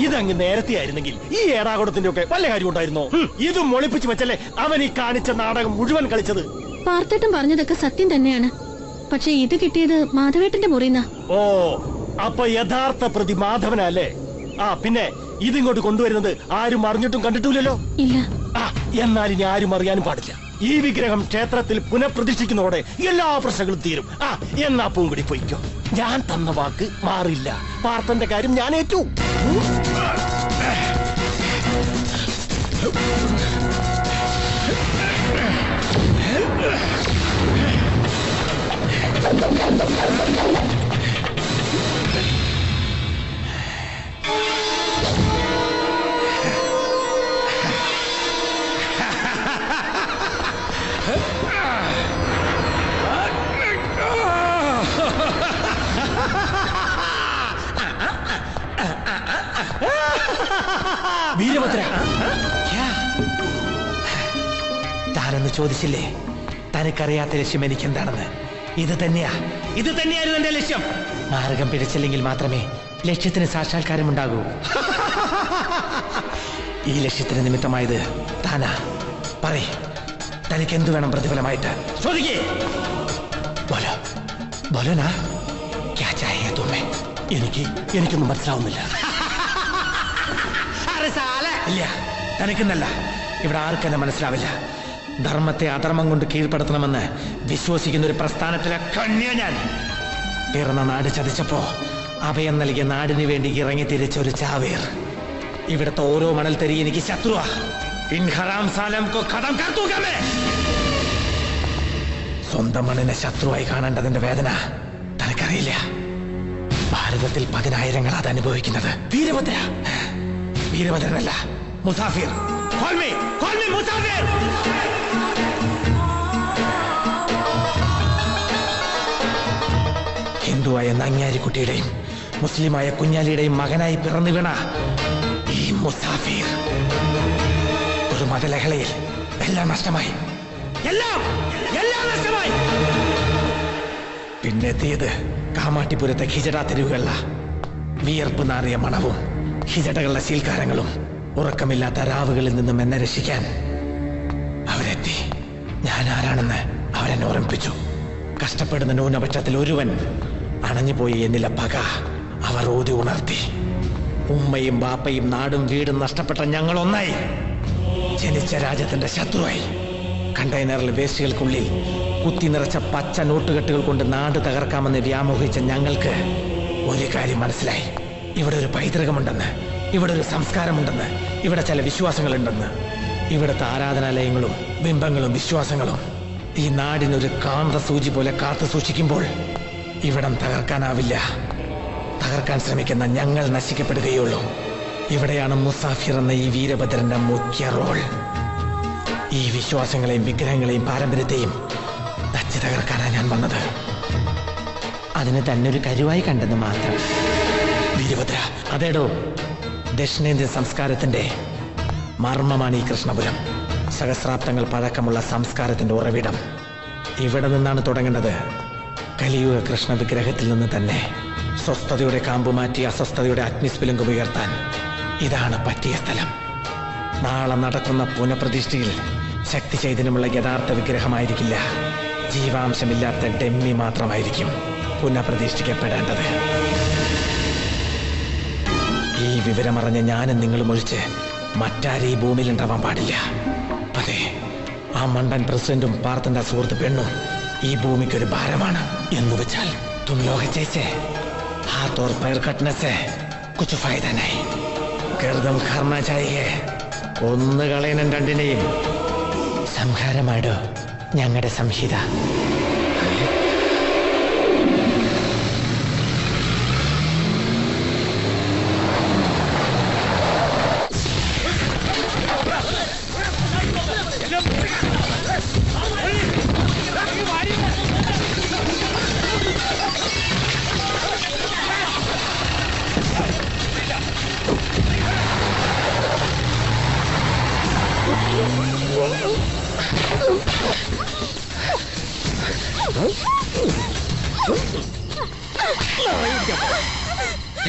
ഇതങ്ങ് നേരത്തെ ആയിരുന്നെങ്കിൽ ഈ ഏടാകുടത്തിന്റെ ഒക്കെ വല്ല കാര്യം ഉണ്ടായിരുന്നോ? ഇത് മൊളിപ്പിച്ച് വെച്ചല്ലേ അവൻ ഈ കാണിച്ച നാടകം മുഴുവൻ കളിച്ചത്. പാർത്തേട്ടൻ പറഞ്ഞതൊക്കെ സത്യം തന്നെയാണ്. പക്ഷെ ഇത് കിട്ടിയത് മാധവേട്ടന്റെ മുറിന്നാ. ഓ, അപ്പൊ യഥാർത്ഥ പ്രതി മാധവനല്ലേ? ആ പിന്നെ ഇതിങ്ങോട്ട് കൊണ്ടുവരുന്നത് ആരും അറിഞ്ഞിട്ടും കണ്ടിട്ടില്ലല്ലോ. ഇല്ല. ആ എന്നാൽ ഇനി ആരും അറിയാനും പാടില്ല. ഈ വിഗ്രഹം ക്ഷേത്രത്തിൽ പുനഃപ്രതിഷ്ഠിക്കുന്നതോടെ എല്ലാ പ്രശ്നങ്ങളും തീരും. ആ എന്നാ പൂങ്കുടി പൊയ്ക്കോ. ഞാൻ തന്ന വാക്ക് മാറില്ല. പാർത്തന്റെ കാര്യം ഞാൻ ഏറ്റു. വീരഭദ്ര, താനെന്ന് ചോദിച്ചില്ലേ? തനിക്കറിയാത്ത ലക്ഷ്യം എനിക്കെന്താണെന്ന്. ഇത് തന്നെയായിരുന്നു എന്റെ ലക്ഷ്യം. മാർഗം പിഴച്ചില്ലെങ്കിൽ മാത്രമേ ലക്ഷ്യത്തിന് സാക്ഷാത്കാരം ഉണ്ടാകൂ. ഈ ലക്ഷ്യത്തിന് നിമിത്തമായത് താനാ. പറയ്, തനിക്ക് എന്തു വേണം പ്രതിഫലമായിട്ട്? ചോദിക്കേ. ബോലോനാ ക്യാ ചാഹിയേ തുമേ? എനിക്കൊന്നും മനസ്സിലാവുന്നില്ല. ഇല്ല, തനിക്കെന്നല്ല, ഇവിടെ ആർക്കെന്നെ മനസ്സിലാവില്ല. ധർമ്മത്തെ അധർമ്മം കൊണ്ട് കീഴ്പ്പെടുത്തണമെന്ന് വിശ്വസിക്കുന്ന ഒരു പ്രസ്ഥാനത്തിലെ കന്യ ഞാൻ. പിറന്ന നാട് ചതിച്ചപ്പോ അഭയം നൽകിയ നാടിന് വേണ്ടി ഇറങ്ങി തിരിച്ച ഒരു ചാവേർ. ഇവിടുത്തെ ഓരോ മണൽ തരി എനിക്ക് ശത്രുവാ. ഇൻ ഹറാം സാലം കോ ഖതം കർ ദൂംഗാ മൈ. സ്വന്തം മണ്ണിനെ ശത്രുവായി കാണേണ്ടതിന്റെ വേദന തനിക്കറിയില്ല. ഭാരതത്തിൽ 10,000 അത് അനുഭവിക്കുന്നത്. വീരഭദ്രനല്ല, മുസാഫിർ. മുസാഫിർ. ഹിന്ദുവായ നങ്ങ്യാരിക്കുട്ടിയുടെയും മുസ്ലിമായ കുഞ്ഞാലിയുടെയും മകനായി പിറന്നു വീണ ഈ മുസാഫിർ ഒരു മതലഹളയിൽ എല്ലാം നഷ്ടമായി. എല്ലാം നഷ്ടമായി. പിന്നെത്തിയത് കാമാട്ടിപുരത്തെ ഹിജട തെരുവുകളില. വിയർപ്പ് നാറിയ മണവും ഹിജടകളുടെ ശീൽക്കാരങ്ങളും. ഉറക്കമില്ലാത്ത രാവുകളിൽ നിന്നും എന്നെ രക്ഷിക്കാൻ അവരെത്തി. ഞാൻ ആരാണെന്ന് അവരെന്നെ ഓർമ്മിപ്പിച്ചു. കഷ്ടപ്പെടുന്ന ന്യൂനപക്ഷത്തിൽ ഒരുവൻ അണഞ്ഞുപോയി എന്നിലെ പക അവർ ഊതി ഉണർത്തി. ഉമ്മയും ബാപ്പയും നാടും വീടും നഷ്ടപ്പെട്ട ഞങ്ങൾ ഒന്നായി. ജനിച്ച രാജ്യത്തിന്റെ ശത്രുവായി. കണ്ടെയ്നറിൽ വേസ്റ്റുകൾക്കുള്ളിൽ കുത്തി നിറച്ച പച്ച നോട്ടുകെട്ടുകൾ കൊണ്ട് നാട് തകർക്കാമെന്ന് വ്യാമോഹിച്ച ഞങ്ങൾക്ക് ഒരു കാര്യം മനസ്സിലായി. ഇവിടെ ഒരു പൈതൃകമുണ്ടെന്ന്, ഇവിടെ ഒരു സംസ്കാരമുണ്ടെന്ന്, ഇവിടെ ചില വിശ്വാസങ്ങളുണ്ടെന്ന്. ഇവിടുത്തെ ആരാധനാലയങ്ങളും ബിംബങ്ങളും വിശ്വാസങ്ങളും ഈ നാടിനൊരു കാന്ത സൂചി പോലെ കാത്തു സൂക്ഷിക്കുമ്പോൾ ഇവിടം തകർക്കാനാവില്ല. തകർക്കാൻ ശ്രമിക്കുന്ന ഞങ്ങൾ നശിക്കപ്പെടുകയുള്ളൂ. ഇവിടെയാണ് മുസാഫിർ എന്ന ഈ വീരഭദ്രന്റെ മുഖ്യ റോൾ. ഈ വിശ്വാസങ്ങളെയും വിഗ്രഹങ്ങളെയും പാരമ്പര്യത്തെയും തച്ച് തകർക്കാനാണ് ഞാൻ വന്നത്. അതിന് തന്നെ ഒരു കരുവായി കണ്ടെന്ന് മാത്രം. വീരഭദ്ര, അതേടോ, ദക്ഷിണേന്ത്യൻ സംസ്കാരത്തിന്റെ മർമ്മമാണ് ഈ കൃഷ്ണപുരം. സഹസ്രാബ്ദങ്ങൾ പഴക്കമുള്ള സംസ്കാരത്തിന്റെ ഉറവിടം ഇവിടെ നിന്നാണ് തുടങ്ങേണ്ടത്. കലിയുഗ കൃഷ്ണ വിഗ്രഹത്തിൽ നിന്ന് തന്നെ. സ്വസ്ഥതയുടെ കാമ്പുമാറ്റി അസ്വസ്ഥതയുടെ അഗ്നിസ്ഫുലിംഗം ഉയർത്താൻ ഇതാണ് പറ്റിയ സ്ഥലം. നാളെ നടക്കുന്ന പുനഃപ്രതിഷ്ഠയിൽ ശക്തി ചൈതന്യമുള്ള യഥാർത്ഥ വിഗ്രഹമായിരിക്കില്ല. ജീവാംശമില്ലാത്ത ഡെമ്മി മാത്രമായിരിക്കും പുനഃപ്രതിഷ്ഠിക്കപ്പെടേണ്ടത്. ഈ വിവരമറിഞ്ഞ ഞാനും നിങ്ങളും ഒഴിച്ച് മറ്റാരും ഈ ഭൂമിയിൽ ഉണ്ടാവാൻ പാടില്ല. അതെ, ആ മണ്ടൻ പ്രസിഡന്റും പാർത്തന്റെ സുഹൃത്ത് പെണ്ണും ഈ ഭൂമിക്കൊരു ഭാരമാണ്. എന്ന് വെച്ചാൽ തും ലോക ജൈസെ हाथ और पैर कटने से कुछ फायदा नहीं. गर्दम करना चाहिए. കൊന്നുകളയണം രണ്ടിനെയും. സംഹാരമാടോ ഞങ്ങളുടെ സംഹിത.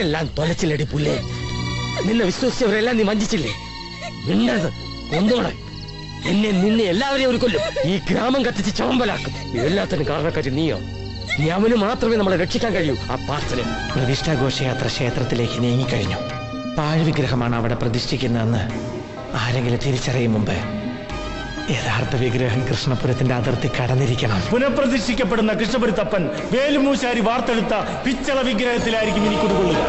എല്ലാം തൊലച്ചിലടി പുല്ലേ. നിന്നെ വിശ്വസിച്ചവരെല്ലാം നീ വഞ്ചിച്ചില്ലേ? മിണ്ടരുത്, കൊന്നുകളെ. എന്നെ നിന്നെ എല്ലാവരെയും ഒരു കൊല്ലും. ഈ ഗ്രാമം കത്തിച്ച് ചവമ്പലാക്കും. എല്ലാത്തിനും കാരണക്കാരി നീയോ. നീ അവന് മാത്രമേ നമ്മളെ രക്ഷിക്കാൻ കഴിയൂ. ആ പാർച്ചന്. പ്രതിഷ്ഠാഘോഷയാത്ര ക്ഷേത്രത്തിലേക്ക് നീങ്ങിക്കഴിഞ്ഞു. പാഴ്വിഗ്രഹമാണ് അവിടെ പ്രതിഷ്ഠിക്കുന്നതെന്ന് ആരെങ്കിലും തിരിച്ചറിയും മുമ്പ് യഥാർത്ഥ വിഗ്രഹം കൃഷ്ണപുരത്തിന്റെ അതിർത്തി കടന്നിരിക്കണം. പുനഃപ്രതിഷ്ഠിക്കപ്പെടുന്ന കൃഷ്ണപുരത്തപ്പൻ വേലുമൂശാരി വാർത്തെടുത്ത പിച്ചള വിഗ്രഹത്തിലായിരിക്കും ഇനി കുടികൊള്ളുക.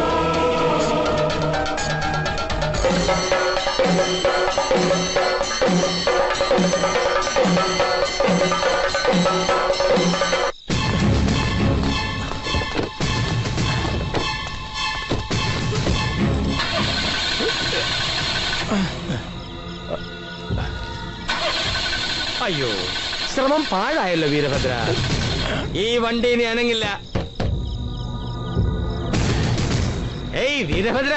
അയ്യോ, ശ്രമം പാഴായല്ലോ വീരഭദ്ര. ഈ വണ്ടി ഇനി അനങ്ങില്ല. ഏയ് വീരഭദ്ര,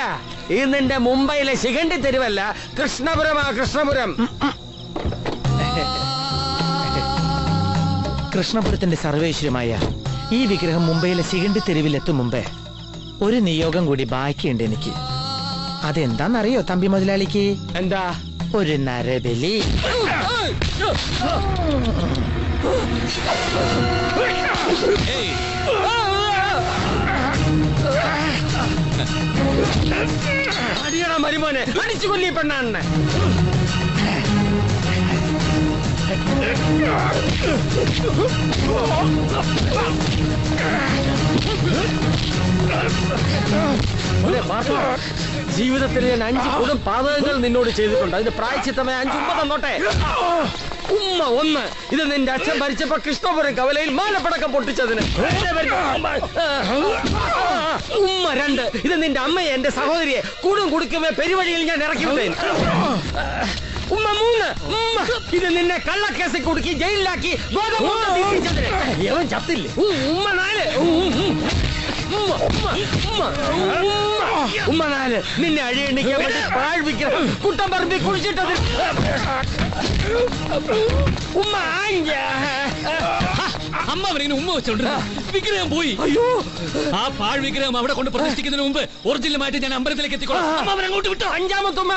ഇത് നിന്റെ മുംബൈയിലെ ശിഖണ്ഡി തെരുവല്ല, കൃഷ്ണപുരമാ, കൃഷ്ണപുരം. കൃഷ്ണപുരത്തിന്റെ സർവേശ്വരമായ ഈ വിഗ്രഹം മുംബൈയിലെ ശിഖണ്ഡി തെരുവിലെത്തും മുമ്പേ ഒരു നിയോഗം കൂടി ബാക്കിയുണ്ട് എനിക്ക്. അതെന്താന്നറിയോ തമ്പി മുതലാളിക്ക്? എന്താ? ഒരു നരബലി. അടിയണ മരുമോനെ, അടിച്ചു കൊല്ലി പെണ്ണാണ്. ജീവിതത്തിൽ ഞാൻ 5 കൂടം പാതകങ്ങൾ നിന്നോട് ചെയ്തിട്ടുണ്ട്. അതിന്റെ പ്രായച്ചിത്തമായി 5 ഉമ്മ തന്നോട്ടെ. ഉമ്മ 1, ഇത് നിന്റെ അച്ഛൻ ഭരിച്ചപ്പോ കൃഷ്ണപുരം കവലയിൽ മാലപ്പടക്കം പൊട്ടിച്ചതിന്. ഉമ്മ 2, ഇത് നിന്റെ അമ്മയെ, എന്റെ സഹോദരിയെ കൂടും കുടുക്കുമേ പെരുവഴിയിൽ ഞാൻ ഇറക്കി വിട്ടേൻ. ഉമ്മ 3, ഇത് നിന്നെ കള്ളക്കേസിൽ കുടുക്കി ജയിലിലാക്കി യവൻ ചത്തില്ലേ. ഉമ്മ 4, ഉമ്മ 4, നിന്നെ അഴിയണിക്കാൻ വേണ്ടി പാഴ്വിഗ്രഹം കുട്ടം പറമ്പി കുഴിച്ചിട്ടത്. ഉമ്മ 5. അമ്മ അവരിങ്ങനെ ഉമ്മ വെച്ചോണ്ട് വിഗ്രഹം പോയി. അയ്യോ, ആ പാഴ് വിഗ്രഹം അവിടെ കൊണ്ട് പ്രതിഷ്ഠിക്കുന്നതിന് മുമ്പ് ഒറിജിനലുമായിട്ട് ഞാൻ അമ്പലത്തിലേക്ക് എത്തിക്കോളാം. അമ്മ അവരങ്ങോട്ട് വിട്ടോ. 5ാമത്തെ ഉമ്മ.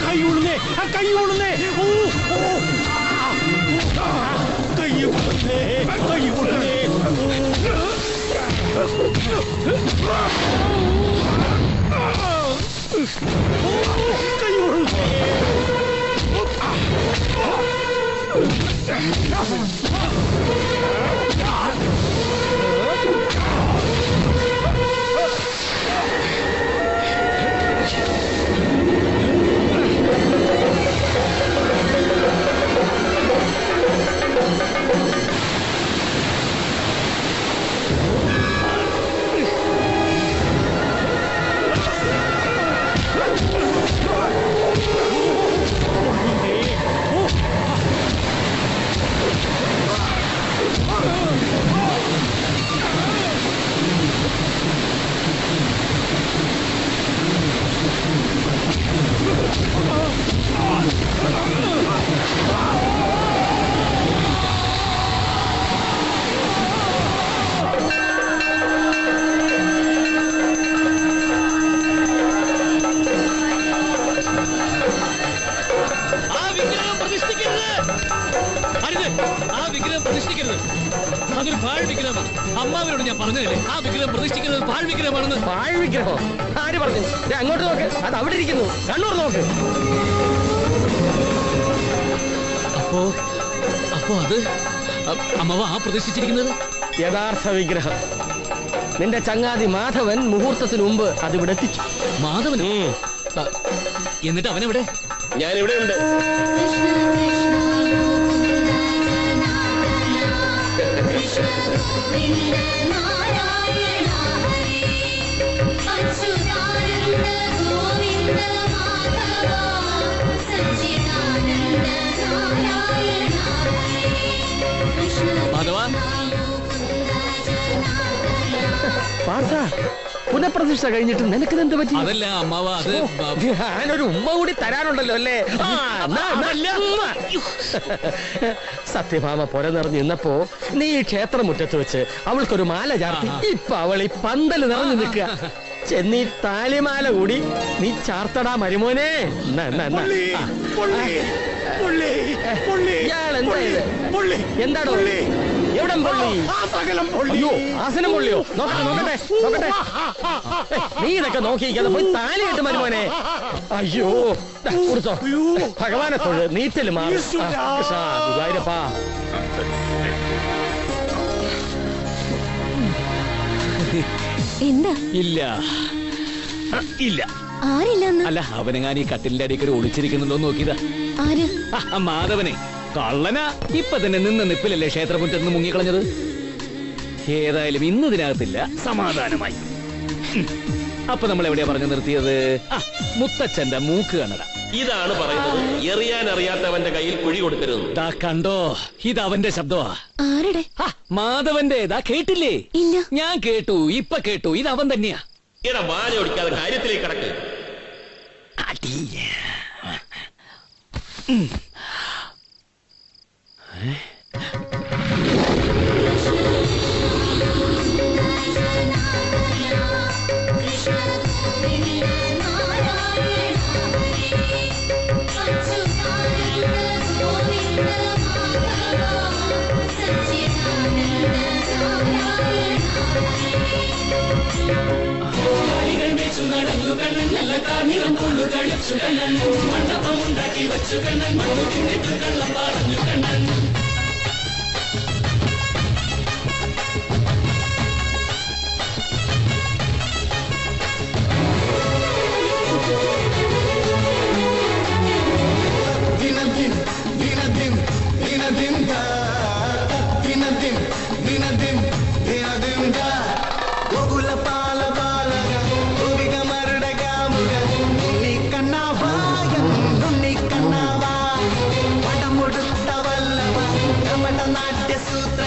കൈ ഉള്ളുന്നേ, കൈ ഉള്ളുന്നേ, കൈ ഉള്ളുന്നേ, കൈ ഉള്ളുന്നേ. കൈ ഉള്ളുന്നേ. ആ വിഗ്രഹം പ്രതിഷ്ഠിക്കരുത്. അതൊരു പാഴ് വിഗ്രഹമാണ്. അമ്മാവനോട് ഞാൻ പറഞ്ഞതല്ലേ ആ വിഗ്രഹം പ്രതിഷ്ഠിക്കുന്നത് പാഴ് വിഗ്രഹമാണെന്ന്. പാഴ് വിഗ്രഹോ? ആര് പറഞ്ഞു? അങ്ങോട്ട് നോക്ക്, അത് അവിടെ ഇരിക്കുന്നു. കണ്ണൂർ നോക്ക്. അപ്പോ അത് അമ്മാവ ആ പ്രതിഷ്ഠിച്ചിരിക്കുന്നത് യഥാർത്ഥ വിഗ്രഹം. നിന്റെ ചങ്ങാതി മാധവൻ മുഹൂർത്തത്തിന് മുമ്പ് അതിവിടെ എത്തിച്ചു. മാധവൻ? എന്നിട്ട് അവനെവിടെ? ഞാനിവിടെ ഉണ്ട്. മാധവ, പാർത്ഥ, പുനഃപ്രതിഷ്ഠ കഴിഞ്ഞിട്ട് നിനക്കിതെന്ത് പറ്റി? അതല്ല അമ്മാവ, അത് ഞാനൊരു ഉമ്മ കൂടി തരാനുണ്ടല്ലോ അല്ലേ? സത്യഭാമ പൊര നിറഞ്ഞു നിന്നപ്പോ നീ ഈ ക്ഷേത്രമുറ്റത്ത് വെച്ച് അവൾക്കൊരു മാല ചാർത്തി. ഇപ്പൊ അവൾ ഈ പന്തല് നിറഞ്ഞു നിൽക്കുക. ചെന്നീ താലിമാല കൂടി നീ ചാർത്തടാ മരുമോനെ. എന്താടോ? എവിടെ പൊള്ളി? അയ്യോ, ആസനം പൊള്ളിയോ? നോക്കട്ടെ. നീ ഇതൊക്കെ നോക്കിയിരിക്കാതെ പോയി താലി കെട്ട് മരുമോനെ. അയ്യോ, കൊടുത്തോ. ഭഗവാനെ തൊഴു, നീറ്റല് മാറും. ഗുരുവായൂരപ്പാ. എന്താ? ഇല്ല. ആരില്ല. അല്ല, അവനെങ്ങാൻ ഈ കട്ടിലിന്റെ അടിക്കൽ ഒളിച്ചിരിക്കുന്നുണ്ടോ നോക്കിയതാ. ആര്? മാധവനെ. കള്ളനാ. ഇപ്പൊ തന്നെ നിന്ന് നിപ്പിലല്ലേ ക്ഷേത്രമുറ്റത്ത് നിന്ന് മുങ്ങിക്കളഞ്ഞത്. ഏതായാലും ഇന്ന് ഇതിനകത്തില്ല, സമാധാനമായി. അപ്പൊ നമ്മൾ എവിടെയാ പറഞ്ഞു നിർത്തിയത്? മുത്തച്ഛന്റെ മൂക്ക് കണ്ണട. ഇതാണ് പറയുന്നത്, എറിയാൻ അറിയാത്തവന്റെ കയ്യിൽ കുഴി കൊടുക്കരുത്. ദാ കണ്ടോ, ഇത് അവന്റെ ശബ്ദമാ. ആരുടെ? മാധവന്റെ. ദാ കേട്ടില്ലേ? ഇല്ല. ഞാൻ കേട്ടു, ഇപ്പൊ കേട്ടു. ഇത് അവൻ തന്നെയാ. ഇടാ, വാല ഓടിക്കാതെ കാര്യത്തിലേക്ക് കടക്ക്. നാട്യസൂത്ര